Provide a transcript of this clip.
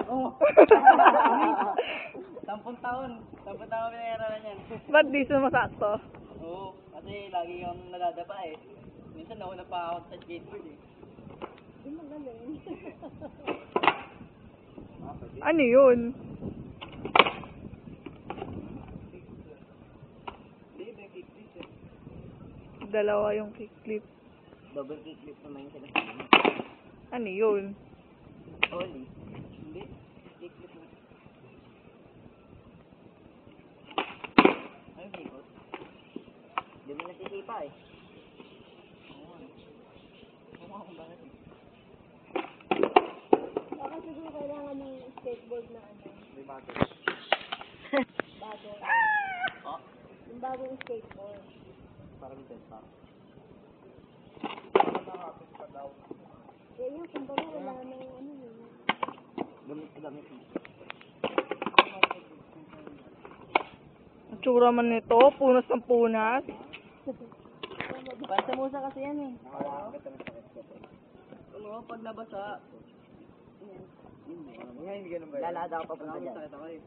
Oo. 10 taon. 10 taon pinag-aralan yan. Ba't di sumasakto? Oo. Kasi lagi kang nadadapa eh. Minsan nauna pa ako sa skateboard eh. Ano yun? Hindi, may kickflip eh. Dalawa yung kickflip. Double kickflip naman yung sila. Ano yun? Ollie. Hindi. Kickflip na. Ay, hindi ko. Hindi mo nasisipa eh. Oo. Oo, kung bakit eh. Baka siguro kailangan ng skateboard na ano. May bago. Bago. Oh, Yung bagong skateboard. parang dead pa. Eh yun, kumbaga wala nang ano yun. Gamit. Ang tsura man nito, punas ng punas. Pansamusa kasi yan eh. Oo, pag nabasa. Hindi ganun ba yun? Lalada ako pa punta dyan. Sakit ako eh.